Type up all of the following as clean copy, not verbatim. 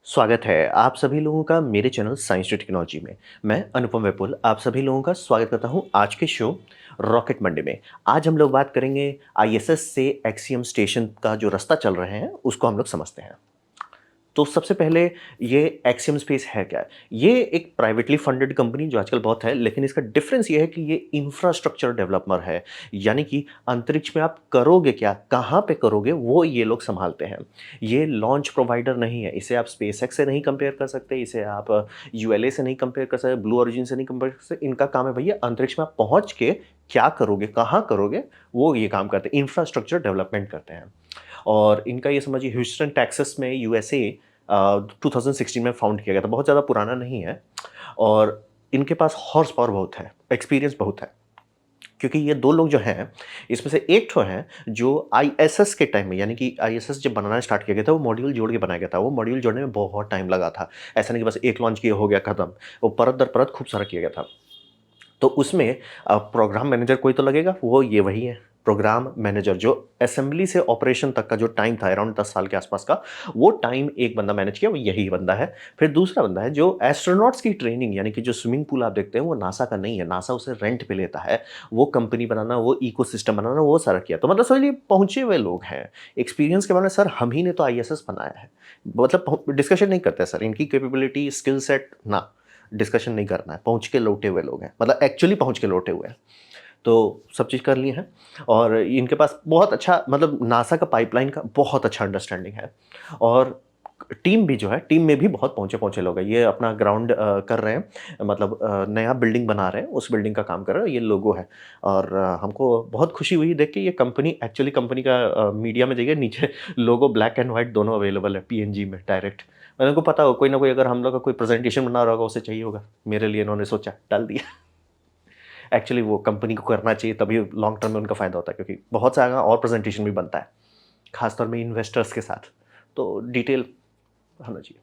स्वागत है आप सभी लोगों का मेरे चैनल साइंस टू टेक्नोलॉजी में। मैं अनुपम विपुल आप सभी लोगों का स्वागत करता हूं आज के शो रॉकेट मंडे में। आज हम लोग बात करेंगे आईएसएस से एक्सियम स्टेशन का जो रास्ता चल रहे हैं उसको हम लोग समझते हैं। तो सबसे पहले ये एक्सियम स्पेस है क्या? ये एक प्राइवेटली फंडेड कंपनी जो आजकल बहुत है, लेकिन इसका डिफरेंस ये है कि ये इंफ्रास्ट्रक्चर डेवलपर है। यानी कि अंतरिक्ष में आप करोगे क्या, कहाँ पे करोगे, वो ये लोग सँभालते हैं। ये लॉन्च प्रोवाइडर नहीं है, इसे आप स्पेसएक्स से नहीं कंपेयर कर सकते, इसे आप यूएलए से नहीं कंपेयर कर सकते, ब्लू ओरिजिन से नहीं कंपेयर कर सकते। इनका काम है भैया अंतरिक्ष में आप पहुँच के क्या करोगे, कहाँ करोगे, वो ये काम करते हैं, इंफ्रास्ट्रक्चर डेवलपमेंट करते हैं। और इनका ये समझिए ह्यूस्टन टेक्सास में यूएसए 2016 में फाउंड किया गया था, बहुत ज़्यादा पुराना नहीं है। और इनके पास हॉर्स पावर बहुत है, एक्सपीरियंस बहुत है। क्योंकि ये 2 लोग जो हैं, इसमें से एक तो हैं जो आईएसएस के टाइम में, यानी कि आईएसएस जब बनाना स्टार्ट किया गया था, वो मॉड्यूल जोड़ के बनाया गया था। वो मॉड्यूल जोड़ने में बहुत टाइम लगा था। ऐसा नहीं कि बस एक लॉन्च किया हो गया खत्म, वो परत दर परत खूब सारा किया गया था। तो उसमें प्रोग्राम मैनेजर कोई तो लगेगा, वो ये वही है प्रोग्राम मैनेजर, जो असेंबली से ऑपरेशन तक का जो टाइम था अराउंड 10 साल के आसपास का, वो टाइम एक बंदा मैनेज किया, वो यही बंदा है। फिर दूसरा बंदा है जो एस्ट्रोनॉट्स की ट्रेनिंग, यानी कि जो स्विमिंग पूल आप देखते हैं वो नासा का नहीं है, नासा उसे रेंट पे लेता है। वो कंपनी बनाना, वो इकोसिस्टम बनाना, वो सारा किया। तो मतलब समझिए पहुंचे हुए लोग हैं। एक्सपीरियंस के बारे में सर हम ही ने तो आईएसएस बनाया है, मतलब डिस्कशन नहीं करते सर इनकी कैपेबिलिटी स्किल सेट ना, डिस्कशन नहीं करना है। पहुँच के लौटे हुए लोग हैं, मतलब एक्चुअली पहुँच के लौटे हुए हैं। तो सब चीज़ कर ली है। और इनके पास बहुत अच्छा, मतलब नासा का पाइपलाइन का बहुत अच्छा अंडरस्टैंडिंग है। और टीम भी जो है, टीम में भी बहुत पहुँचे-पहुँचे लोग हैं। ये अपना ग्राउंड कर रहे हैं, मतलब नया बिल्डिंग बना रहे हैं, उस बिल्डिंग का काम कर रहे हैं, ये लोगो है। और हमको बहुत खुशी हुई देख के। ये कंपनी एक्चुअली कंपनी का मीडिया में जाइए, नीचे लोगो ब्लैक एंड व्हाइट दोनों अवेलेबल है पीएनजी में डायरेक्ट। मैंने को पता हो कोई ना कोई अगर हम लोग का कोई प्रेजेंटेशन बना रहा होगा, उसे चाहिए होगा, मेरे लिए इन्होंने सोचा डाल दिया। एक्चुअली वो कंपनी को करना चाहिए, तभी लॉन्ग टर्म में उनका फ़ायदा होता है, क्योंकि बहुत सारा और प्रेजेंटेशन भी बनता है, खासतौर में इन्वेस्टर्स के साथ। तो डिटेल होना चाहिए।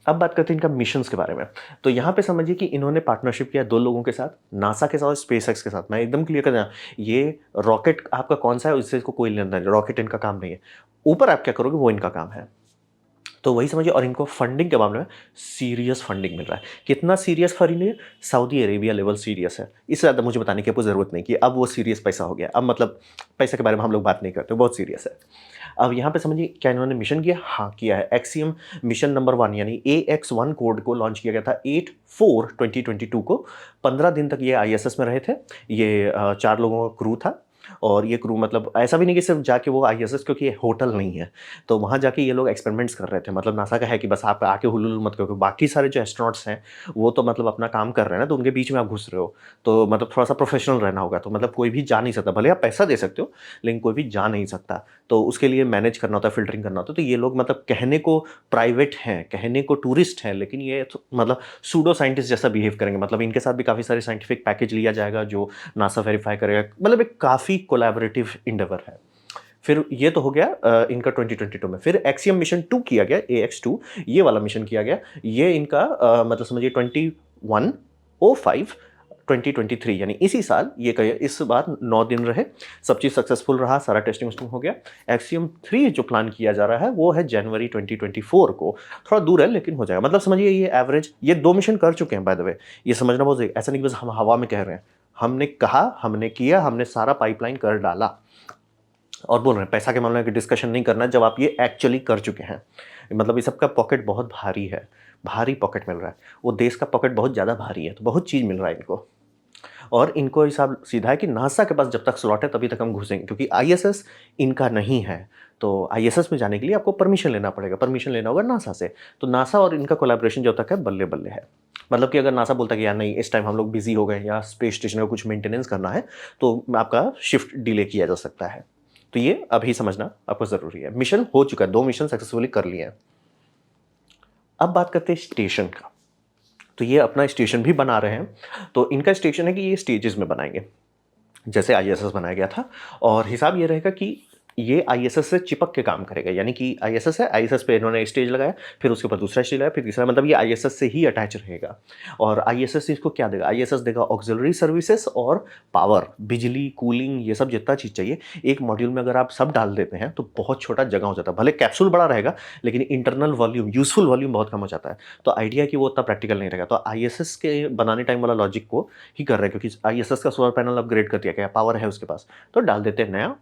अब बात करते हैं इनका मिशंस के बारे में। तो यहाँ पे समझिए कि इन्होंने पार्टनरशिप किया 2 लोगों के साथ, नासा के साथ और स्पेसएक्स के साथ। मैं एकदम क्लियर कर देना, ये रॉकेट आपका कौन-सा है उससे इसको कोई लेना नहीं, रॉकेट इनका काम नहीं है। ऊपर आप क्या करोगे वो इनका काम है। तो वही समझिए। और इनको फंडिंग के मामले में सीरियस फंडिंग मिल रहा है। कितना सीरियस फंडिंग है? सऊदी अरेबिया लेवल सीरियस है। इससे ज़्यादा मुझे बताने की आपको ज़रूरत नहीं कि अब वो सीरियस पैसा हो गया। अब मतलब पैसे के बारे में हम लोग बात नहीं करते, बहुत सीरियस है। अब यहाँ पे समझिए क्या इन्होंने मिशन किया? हाँ, किया है। एक्सियम मिशन नंबर 1 यानी AX-1 कोड को लॉन्च किया गया था 8/4/2022 को। 15 दिन तक ये आईएसएस में रहे थे। ये 4 लोगों का क्रू था। और ये क्रू मतलब ऐसा भी नहीं कि सिर्फ जाके वो आईएसएस, क्योंकि ये होटल नहीं है, तो वहाँ जाके ये लोग एक्सपेरिमेंट्स कर रहे थे। मतलब नासा का है कि बस आप आके हुलूल मत करो। बाकी सारे जो एस्ट्रोनॉट्स हैं वो तो मतलब अपना काम कर रहे हैं ना, तो उनके बीच में आप घुस रहे हो, तो मतलब थोड़ा-सा प्रोफेशनल रहना होगा। तो मतलब कोई भी जा नहीं सकता, भले आप पैसा दे सकते हो, लेकिन कोई भी जा नहीं सकता। तो उसके लिए मैनेज करना होता है, फ़िल्टरिंग करना होता है। तो ये लोग मतलब कहने को प्राइवेट हैं, कहने को टूरिस्ट हैं, लेकिन ये तो मतलब सूडो साइंटिस्ट जैसा बिहेव करेंगे। मतलब इनके साथ भी काफ़ी सारे साइंटिफिक पैकेज लिया जाएगा जो नासा वेरीफाई करेगा। मतलब एक काफ़ी कोलैबोरेटिव एंडेवर है। फिर ये तो हो गया इनका 2022 में। फिर एक्सियम मिशन 2 किया गया, AX-2, ये वाला मिशन किया गया। ये इनका मतलब समझिए 21/05 2023 यानी इसी साल ये इस बार 9 दिन रहे। सब चीज़ सक्सेसफुल रहा, सारा टेस्टिंग वेस्टिंग हो गया। एक्सियम 3 जो प्लान किया जा रहा है वो है जनवरी 2024 को। थोड़ा दूर है लेकिन हो जाएगा। मतलब समझिए ये एवरेज, ये 2 मिशन कर चुके हैं बाय द वे। ये समझना बहुत ज़रूरी है। ऐसा नहीं कि बस हम हवा में कह रहे हैं। हमने कहा, हमने किया, हमने सारा पाइपलाइन कर डाला। और बोल रहे हैं पैसा के मामले में डिस्कशन नहीं करना जब आप ये एक्चुअली कर चुके हैं। मतलब इस सबका पॉकेट बहुत भारी है, भारी पॉकेट मिल रहा है। वो देश का पॉकेट बहुत ज़्यादा भारी है, तो बहुत चीज़ मिल रहा है इनको। और इनको हिसाब सीधा है कि नासा के पास जब तक स्लॉट है तभी तक हम घुसेंगे, क्योंकि आईएसएस इनका नहीं है। तो आईएसएस में जाने के लिए आपको परमिशन लेना पड़ेगा, परमिशन लेना होगा नासा से। तो नासा और इनका कोलैबोरेशन जब तक है बल्ले-बल्ले है। मतलब कि अगर नासा बोलता है कि यार नहीं, इस टाइम हम लोग बिज़ी हो गए या स्पेस स्टेशन का कुछ मेंटेनेंस करना है, तो आपका शिफ्ट डिले किया जा सकता है। तो ये अभी समझना आपको ज़रूरी है। मिशन हो चुका है, 2 मिशन सक्सेसफुली कर लिए हैं। अब बात करते हैं स्टेशन का। तो ये अपना स्टेशन भी बना रहे हैं। तो इनका स्टेशन है कि ये स्टेजेस में बनाएँगे, जैसे आईएसएस बनाया गया था। और हिसाब ये रहेगा कि ये आईएसएस से चिपक के काम करेगा, यानी कि आईएसएस है, आईएसएस पे इन्होंने स्टेज लगाया, फिर उसके ऊपर दूसरा स्टेज लगाया, फिर तीसरा, मतलब ये आईएसएस से ही अटैच रहेगा। और आईएसएस इसको क्या देगा? आईएसएस देगा ऑक्सिलरी सर्विसेज और पावर, बिजली, कूलिंग, ये सब जितना चीज़ चाहिए एक मॉड्यूल में अगर आप सब डाल देते हैं तो बहुत छोटा जगह हो जाता है। भले कैप्सूल बड़ा रहेगा लेकिन इंटरनल वॉल्यूम, यूजफुल वॉल्यूम बहुत कम हो जाता है। तो आइडिया कि वो उतना प्रैक्टिकल नहीं रहेगा, तो आईएसएस के बनाने टाइम वाला लॉजिक को ही कर रहे हैं, क्योंकि आईएसएस का सोलर पैनल अपग्रेड कर दिया गया, पावर है उसके पास, तो डाल देते हैं नया,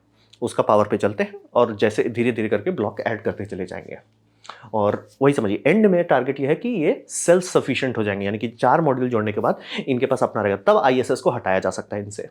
उसका पावर पे चलते हैं और जैसे धीरे धीरे करके ब्लॉक ऐड करते चले जाएंगे। और वही समझिए एंड में टारगेट ये है कि ये सेल्फ सफिशिएंट हो जाएंगे, यानी कि 4 मॉड्यूल जोड़ने के बाद इनके पास अपना रहेगा, तब आईएसएस को हटाया जा सकता है इनसे।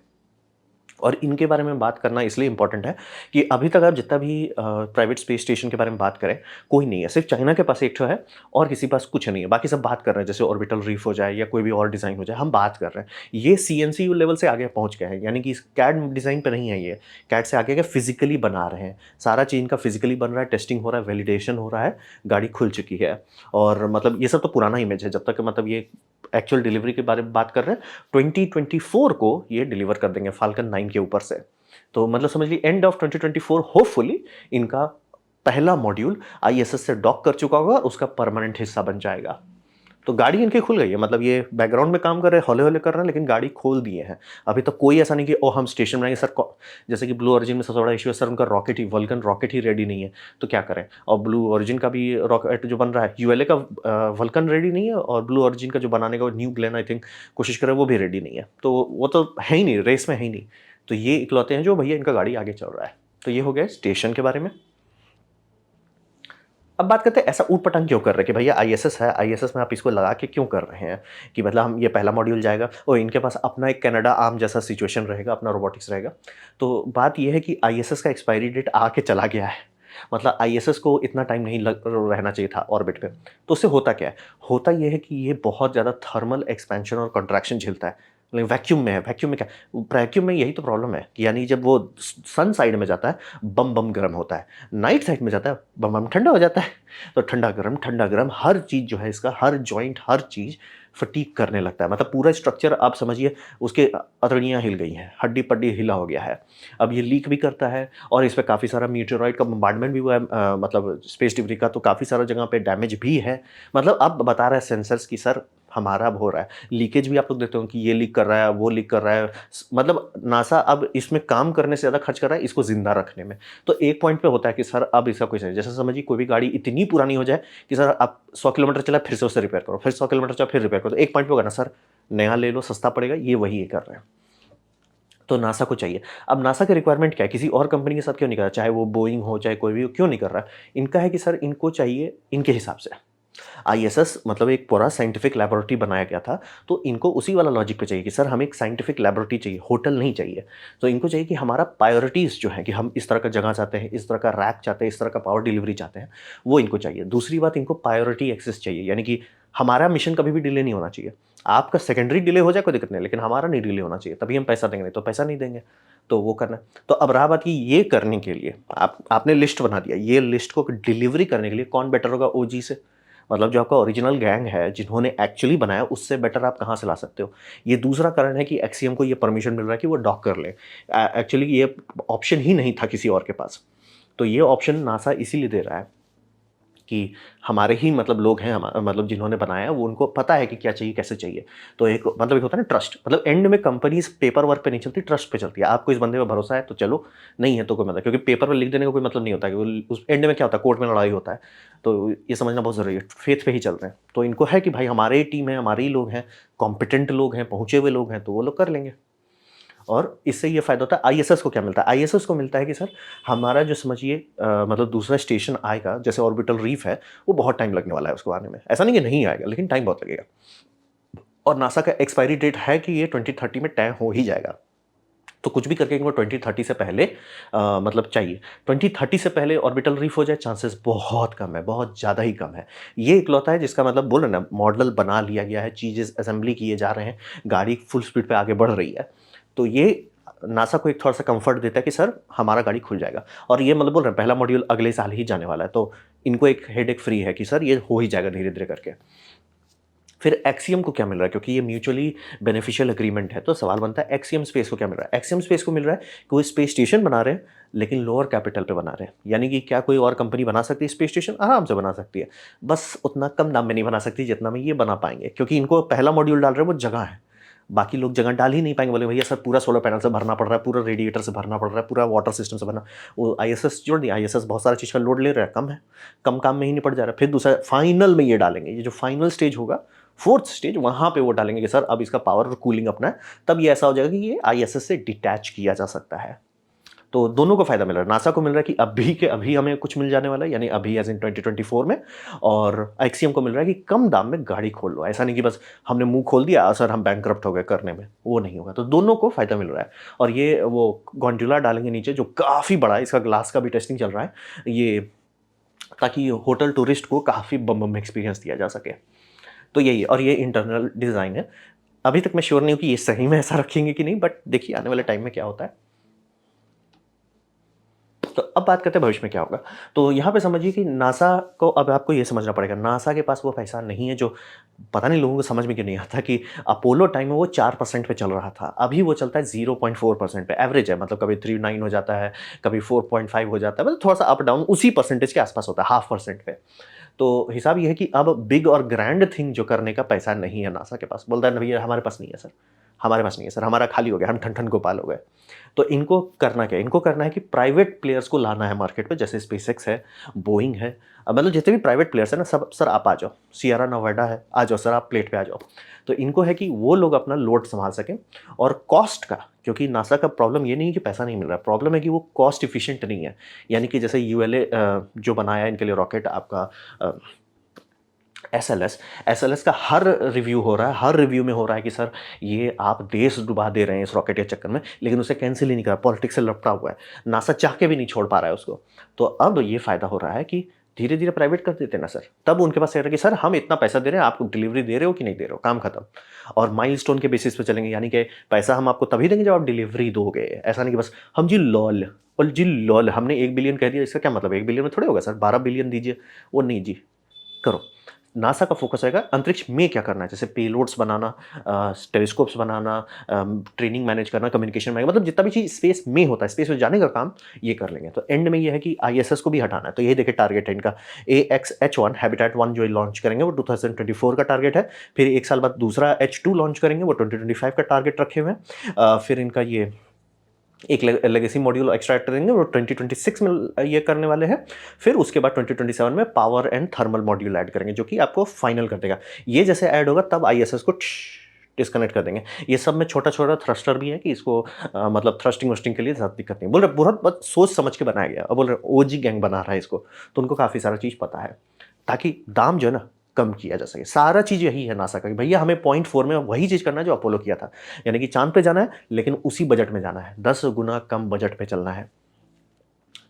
और इनके बारे में बात करना इसलिए इंपॉर्टेंट है कि अभी तक आप जितना भी प्राइवेट स्पेस स्टेशन के बारे में बात करें, कोई नहीं है, सिर्फ चाइना के पास एक ठो है और किसी पास कुछ नहीं है, बाकी सब बात कर रहे हैं, जैसे ऑर्बिटल रीफ हो जाए या कोई भी और डिज़ाइन हो जाए, हम बात कर रहे हैं। ये सीएनसीयू लेवल से आगे पहुंच गए हैं, यानी कि कैड डिज़ाइन पे नहीं है, ये कैड से आगे के फिजिकली बना रहे हैं, सारा चीज़ इनका फिजिकली बन रहा है, टेस्टिंग हो रहा है, वैलिडेशन हो रहा है, गाड़ी खुल चुकी है। और मतलब ये सब तो पुराना इमेज है, जब तक मतलब ये एक्चुअल डिलीवरी के बारे में बात कर रहे हैं, 2024 को ये डिलीवर कर देंगे फाल्कन 9 के ऊपर से। तो मतलब समझ लीजिए एंड ऑफ 2024 होपफुली इनका पहला मॉड्यूल आईएसएस से डॉक कर चुका होगा, उसका परमानेंट हिस्सा बन जाएगा। तो गाड़ी इनकी खुल गई है, मतलब ये बैकग्राउंड में काम कर रहे हैं, हौले हौले कर रहे हैं, लेकिन गाड़ी खोल दिए हैं। अभी तक कोई ऐसा नहीं कि ओ हम स्टेशन बनाएंगे सर, जैसे कि ब्लू ओरिजिन में सबसे बड़ा इशू है सर, उनका रॉकेट ही, वल्कन रॉकेट ही रेडी नहीं है, तो क्या करें। और ब्लू ओरिजिन का भी रॉकेट जो बन रहा है, यूएलए का वल्कन रेडी नहीं है, और ब्लू ओरिजिन का जो बनाने का न्यू ग्लेन आई थिंक कोशिश करे, वो भी रेडी नहीं है, तो वो तो है ही नहीं, रेस में है ही नहीं। तो ये इकलौते हैं जो भैया इनका गाड़ी आगे चल रहा है। तो ये हो गया स्टेशन के बारे में। अब बात करते हैं ऐसा ऊट पटांग क्यों कर रहे हैं कि भैया आईएसएस है, आईएसएस में आप इसको लगा के क्यों कर रहे हैं, कि मतलब हम ये पहला मॉड्यूल जाएगा और इनके पास अपना एक कनाडा आर्म जैसा सिचुएशन रहेगा, अपना रोबोटिक्स रहेगा। तो बात ये है कि आईएसएस का एक्सपायरी डेट आके चला गया है, मतलब आईएसएस को इतना टाइम नहीं रहना चाहिए था ऑर्बिट पे। तो उससे होता क्या है, होता ये है कि ये बहुत ज़्यादा थर्मल एक्सपेंशन और कंट्रैक्शन झेलता है। लेकिन वैक्यूम में है, वैक्यूम में क्या, वैक्यूम में यही तो प्रॉब्लम है कि यानी जब वो सन साइड में जाता है बम बम गर्म होता है, नाइट साइड में जाता है बम बम ठंडा हो जाता है। तो ठंडा गर्म हर चीज़ जो है इसका, हर जॉइंट हर चीज़ फटीक करने लगता है, मतलब पूरा स्ट्रक्चर आप समझिए उसके अतड़ियाँ हिल गई हैं, हड्डी पड्डी हिला हो गया है। अब ये लीक भी करता है और इस पे काफ़ी सारा मीटेरॉइड का बम्बार्डमेंट भी हुआ है, मतलब स्पेस डिब्री का, तो काफ़ी सारा जगह पे डैमेज भी है। मतलब अब बता रहा है सेंसर्स की सर हमारा अब हो रहा है लीकेज भी, आप लोग देखते हो कि ये लीक कर रहा है, वो लीक कर रहा है, मतलब नासा अब इसमें काम करने से ज़्यादा खर्च कर रहा है इसको जिंदा रखने में। तो एक पॉइंट पे होता है कि सर अब इसका कोई सही, जैसे समझिए कोई भी गाड़ी इतनी पुरानी हो जाए कि सर आप 100 किलोमीटर चला फिर से उसे रिपेयर करो, फिर 100 किलोमीटर चला फिर रिपेयर करो, तो एक पॉइंट पे होगा ना सर नया ले लो सस्ता पड़ेगा, ये वही ये कर रहे हैं। तो नासा को चाहिए। अब नासा का रिक्वायरमेंट क्या है, किसी और कंपनी के साथ क्यों नहीं कर रहा, चाहे वो बोइंग हो चाहे कोई भी हो, क्यों नहीं कर रहा, इनका है कि सर इनको चाहिए इनके हिसाब से। आईएसएस मतलब एक पूरा साइंटिफिक लैबोरेटरी बनाया गया था, तो इनको उसी वाला लॉजिक पे चाहिए कि सर हमें एक साइंटिफिक लैबोरेटरी चाहिए, होटल नहीं चाहिए। तो इनको चाहिए कि हमारा प्रायोरिटीज़ जो है कि हम इस तरह का जगह चाहते हैं, इस तरह का रैक चाहते हैं, इस तरह का पावर डिलीवरी चाहते हैं, वो इनको चाहिए। दूसरी बात, इनको प्रायोरिटी एक्सेस चाहिए, यानी कि हमारा मिशन कभी भी डिले नहीं होना चाहिए। आपका सेकेंडरी डिले हो जाए कोई दिक्कत नहीं, लेकिन हमारा नहीं डिले होना चाहिए, तभी हम पैसा देंगे, नहीं तो पैसा नहीं देंगे। तो वो करना है। तो अब रहा बात कि ये करने के लिए आपने लिस्ट बना दिया, ये लिस्ट को डिलीवरी करने के लिए कौन बेटर होगा ओजी से, मतलब जो आपका ओरिजिनल गैंग है जिन्होंने एक्चुअली बनाया, उससे बेटर आप कहाँ से ला सकते हो। ये दूसरा कारण है कि एक्सीएम को ये परमिशन मिल रहा है कि वो डॉक कर ले। एक्चुअली ये ऑप्शन ही नहीं था किसी और के पास, तो ये ऑप्शन नासा इसीलिए दे रहा है कि हमारे ही मतलब लोग हैं, मतलब जिन्होंने बनाया है वो, उनको पता है कि क्या चाहिए कैसे चाहिए। तो एक मतलब एक होता है ना ट्रस्ट, मतलब एंड में कंपनीज पेपर वर्क पे नहीं चलती, ट्रस्ट पे चलती है। आपको इस बंदे पे भरोसा है तो चलो, नहीं है तो कोई मतलब, क्योंकि पेपर पे लिख देने का कोई मतलब नहीं होता कि उस एंड में क्या होता है, कोर्ट में लड़ाई होता है। तो ये समझना बहुत ज़रूरी है, फेथ पे ही चल रहे हैं। तो इनको है कि भाई हमारे ही टीम है, हमारे ही लोग हैं, कॉम्पिटेंट लोग हैं, पहुँचे हुए लोग हैं, तो वो लोग कर लेंगे। और इससे ये फ़ायदा होता है, आईएसएस को क्या मिलता है, आईएसएस को मिलता है कि सर हमारा जो समझिए मतलब दूसरा स्टेशन आएगा, जैसे ऑर्बिटल रीफ है, वो बहुत टाइम लगने वाला है उसको आने में, ऐसा नहीं कि नहीं आएगा, लेकिन टाइम बहुत लगेगा। और नासा का एक्सपायरी डेट है कि ये 2030 में तय हो ही जाएगा। तो कुछ भी करके इनको 2030 से पहले मतलब चाहिए। 2030 से पहले ऑर्बिटल रीफ हो जाए, चांसेस बहुत कम है, बहुत ज़्यादा ही कम है। ये इकलौता है जिसका मतलब बोल रहे ना, मॉडल बना लिया गया है, चीज़ें असेंबली किए जा रहे हैं, गाड़ी फुल स्पीड पे आगे बढ़ रही है। तो ये नासा को एक थोड़ा सा कंफर्ट देता है कि सर हमारा गाड़ी खुल जाएगा। और ये मतलब बोल रहे हैं पहला मॉड्यूल अगले साल ही जाने वाला है, तो इनको एक हेडेक फ्री है कि सर ये हो ही जाएगा धीरे धीरे करके। फिर एक्सियम को क्या मिल रहा है, क्योंकि ये म्यूचुअली बेनिफिशियल एग्रीमेंट है, तो सवाल बनता है एक्सियम स्पेस को क्या मिल रहा है। एक्सियम स्पेस को मिल रहा है कि वो स्पेस स्टेशन बना रहे हैं लेकिन लोअर कैपिटल पे बना रहे हैं। यानी कि क्या कोई और कंपनी बना सकती है स्पेस स्टेशन? आराम से बना सकती है, बस उतना कम दाम में नहीं बना सकती जितना में ये बना पाएंगे, क्योंकि इनको पहला मॉड्यूल डाल रहे हैं वो जगह है, बाकी लोग जगह डाल ही नहीं पाएंगे। बोले भैया सर पूरा सोलर पैनल से भरना पड़ रहा है, पूरा रेडिएटर से भरना पड़ रहा है, पूरा वाटर सिस्टम से भरना। वो आईएसएस जोड़ दिया, आईएसएस बहुत सारा चीज़ का लोड ले रहा है, कम है, कम काम में ही निपट जा रहा है। फिर दूसरा फाइनल में ये डालेंगे, ये जो फाइनल स्टेज होगा, फोर्थ स्टेज, वहाँ पे वो डालेंगे कि सर अब इसका पावर और कूलिंग अपना है, तब ये ऐसा हो जाएगा कि ये आईएसएस से डिटैच किया जा सकता है। तो दोनों को फायदा मिल रहा है। नासा को मिल रहा है कि अभी के अभी हमें कुछ मिल जाने वाला है, यानी अभी एज इन 2024 में, और एक्सियम को मिल रहा है कि कम दाम में गाड़ी खोल लो। ऐसा नहीं कि बस हमने मुंह खोल दिया सर हम बैंकरप्ट हो गए करने में, वो नहीं होगा। तो दोनों को फायदा मिल रहा है। और ये वो गोंडोला डालेंगे नीचे जो काफ़ी बड़ा है, इसका ग्लास का भी टेस्टिंग चल रहा है, ये ताकि होटल टूरिस्ट को काफ़ी बम एक्सपीरियंस दिया जा सके। तो यही है, और ये इंटरनल डिज़ाइन है। अभी तक मैं श्योर नहीं हूँ कि ये सही में ऐसा रखेंगे कि नहीं, बट देखिए आने वाले टाइम में क्या होता है। तो अब बात करते हैं भविष्य में क्या होगा। तो यहाँ पे समझिए कि नासा को अब आपको ये समझना पड़ेगा, नासा के पास वो पैसा नहीं है जो, पता नहीं लोगों को समझ में क्यों नहीं आता कि अपोलो टाइम में वो 4% पे चल रहा था, अभी वो चलता है 0.4% पे, एवरेज है, मतलब कभी 3.9 हो जाता है, कभी 4.5 हो जाता है, मतलब थोड़ा सा अप डाउन उसी परसेंटेज के आसपास होता है, 0.5% पे। तो हिसाब ये है कि अब बिग और ग्रैंड थिंग जो करने का पैसा नहीं है नासा के पास। बोलता है भैया हमारे पास नहीं है सर, हमारे पास नहीं है सर, हमारा खाली हो गया, हम ठन ठन गोपाल हो गए। तो इनको करना क्या है, इनको करना है कि प्राइवेट प्लेयर्स को लाना है मार्केट पे, जैसे स्पेसएक्स है, बोइंग है, मतलब जितने भी प्राइवेट प्लेयर्स हैं ना, सब सर आप आ जाओ, सियरा नोवाडा है, आ जाओ सर आप प्लेट पे आ जाओ। तो इनको है कि वो लोग अपना लोड संभाल सकें, और कॉस्ट का, क्योंकि नासा का प्रॉब्लम ये नहीं है कि पैसा नहीं मिल रहा है, प्रॉब्लम है कि वो कॉस्ट इफिशिएंट नहीं है। यानी कि जैसे यूएलए जो बनाया है इनके लिए रॉकेट, आपका एसएलएस का हर रिव्यू हो रहा है, हर रिव्यू में हो रहा है कि सर ये आप देश डुबा दे रहे हैं इस रॉकेट के चक्कर में, लेकिन उसे कैंसिल ही नहीं करा, पॉलिटिक्स से लपटा हुआ है, नासा चाह के भी नहीं छोड़ पा रहा है उसको। तो अब ये फायदा हो रहा है कि धीरे धीरे प्राइवेट कर देते ना सर, तब उनके पास कि सर हम इतना पैसा दे रहे हैं, आप डिलीवरी दे रहे हो कि नहीं दे रहे हो, काम खत्म। और माइलस्टोन के बेसिस पे चलेंगे, यानी कि पैसा हम आपको तभी देंगे जब आप डिलीवरी दोगे, ऐसा नहीं कि बस हम जी लॉल, और जी लॉल हमने 1 बिलियन कह दिया, इसका क्या मतलब, 1 बिलियन में थोड़े होगा सर, 12 बिलियन दीजिए, वो नहीं जी, करो। नासा का फोकस रहेगा अंतरिक्ष में क्या करना है, जैसे पेलोड्स बनाना, टेलीस्कोप्स बनाना, ट्रेनिंग मैनेज करना, कम्युनिकेशन मैनेज, मतलब जितना भी चीज़ स्पेस में होता है, स्पेस में जाने का काम ये कर लेंगे। तो एंड में ये है कि आईएसएस को भी हटाना है। तो यही देखिए टारगेट है इनका, AXH1 हैबिटेट 1 जो लॉन्च करेंगे वो 2024 का टारगेट है। फिर एक साल बाद दूसरा H2 लॉन्च करेंगे, वो 2025 का टारगेट रखे हुए हैं। फिर इनका ये एक लेगेसी मॉड्यूल एक्स्ट्रा ऐड करेंगे, वो 2026 में ये करने वाले हैं। फिर उसके बाद 2027 में power and thermal module add करेंगे, जो कि आपको फाइनल कर देगा। ये जैसे ऐड होगा तब आईएसएस को डिस्कनेक्ट कर देंगे। ये सब में छोटा छोटा थ्रस्टर भी है कि इसको मतलब थ्रस्टिंग वस्टिंग के लिए ज़्यादा दिक्कत नहीं। बोल रहे बहुत सोच समझ के बनाया गया, और बोल रहे ओजी गैंग बना रहा है इसको, तो उनको काफ़ी सारा चीज़ पता है, ताकि दाम जो है ना कम किया जा सके। सारा चीज़ यही है नासा का कि भैया हमें 0.4 में वही चीज़ करना है जो अपोलो किया था, यानी कि चांद पे जाना है लेकिन उसी बजट में जाना है, 10 गुना कम बजट पे चलना है।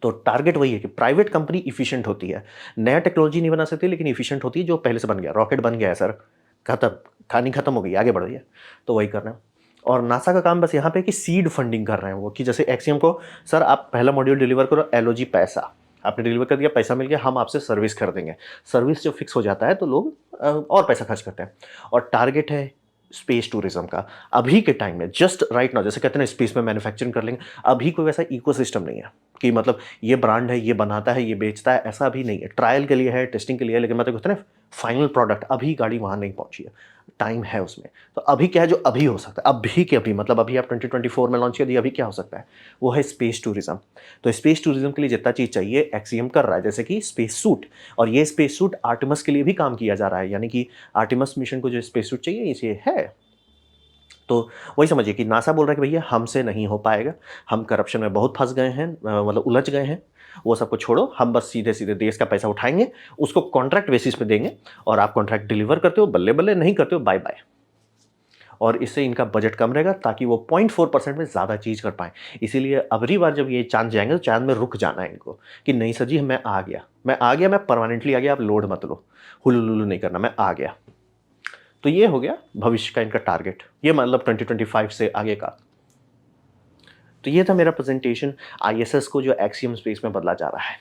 तो टारगेट वही है कि प्राइवेट कंपनी इफिशिएंट होती है, नया टेक्नोलॉजी नहीं बना सकती लेकिन इफिशिएंट होती है, जो पहले से बन गया, रॉकेट बन गया है सर, खत्म, कहानी खत्म हो गई, आगे बढ़ गया। तो वही करना है। और नासा का काम बस यहाँ पे कि सीड फंडिंग कर रहे हैं वो, कि जैसे एक्सियम को सर आप पहला मॉड्यूल डिलीवर करो, एलओजी पैसा आपने डिलीवर कर दिया, पैसा मिल गया, हम आपसे सर्विस कर देंगे। सर्विस जब फिक्स हो जाता है तो लोग और पैसा खर्च करते हैं। और टारगेट है स्पेस टूरिज्म का। अभी के टाइम में जस्ट राइट नाउ, जैसे कहते हैं ना स्पेस में मैन्युफैक्चरिंग कर लेंगे, अभी कोई वैसा इकोसिस्टम नहीं है कि मतलब ये ब्रांड है, ये बनाता है, ये बेचता है, ऐसा अभी नहीं है। ट्रायल के लिए है, टेस्टिंग के लिए है, लेकिन मतलब होता है ना फाइनल प्रोडक्ट, अभी गाड़ी वहाँ नहीं पहुँची है, टाइम है उसमें। तो अभी क्या है जो अभी हो सकता है, अभी के अभी, मतलब अभी आप 2024 में लॉन्च कर दिया, अभी क्या हो सकता है, वो है स्पेस टूरिज्म। तो स्पेस टूरिज्म के लिए जितना चीज़ चाहिए एक्सियम कर रहा है, जैसे कि स्पेस सूट, और ये स्पेस सूट आर्टेमिस के लिए भी काम किया जा रहा है, यानी कि आर्टेमिस मिशन को जो स्पेस सूट चाहिए ये है। तो वही समझिए कि नासा बोल रहा है कि भैया हमसे नहीं हो पाएगा, हम करप्शन में बहुत फंस गए हैं, मतलब उलझ गए हैं, वो सबको छोड़ो, हम बस सीधे सीधे देश का पैसा उठाएंगे, उसको कॉन्ट्रैक्ट बेसिस पे देंगे, और आप कॉन्ट्रैक्ट डिलीवर करते हो बल्ले बल्ले, नहीं करते हो बाय बाय। और इससे इनका बजट कम रहेगा ताकि वो 0.4% में ज़्यादा चीज़ कर पाएँ। इसीलिए अगली बार जब ये चाँद जाएंगे तो चाँद में रुक जाना है इनको, कि नहीं सर जी मैं आ गया, मैं परमानेंटली आ गया, आप लोड मत लो, हुलुलुलु नहीं करना, मैं आ गया। तो ये हो गया भविष्य का इनका टारगेट, ये मतलब 2025 से आगे का। तो ये था मेरा प्रेजेंटेशन आईएसएस को जो एक्सियम स्पेस में बदला जा रहा है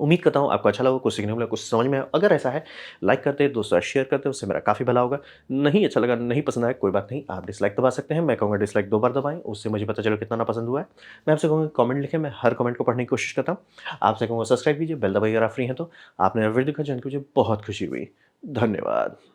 उम्मीद करता हूँ आपको अच्छा लगा, कुछ सीखने को मिला, कुछ समझ में आया। अगर ऐसा है, लाइक करते, दोस्तों के साथ शेयर करते, उससे मेरा काफ़ी भला होगा। नहीं अच्छा लगा, नहीं पसंद आया, कोई बात नहीं, आप डिसलाइक दबा सकते हैं। मैं कहूँगा डिसलाइक 2 बार दबाएँ, उससे मुझे पता चले कितना नापसंद हुआ है। मैं आपसे कहूँगा कमेंट लिखें, मैं हर कमेंट को पढ़ने की कोशिश करता हूँ। आपसे कहूँगा सब्सक्राइब कीजिए, बेल दबाइए अगर आप फ्री हैं तो। आपने वीडियो देखा, जान के मुझे बहुत खुशी हुई। धन्यवाद।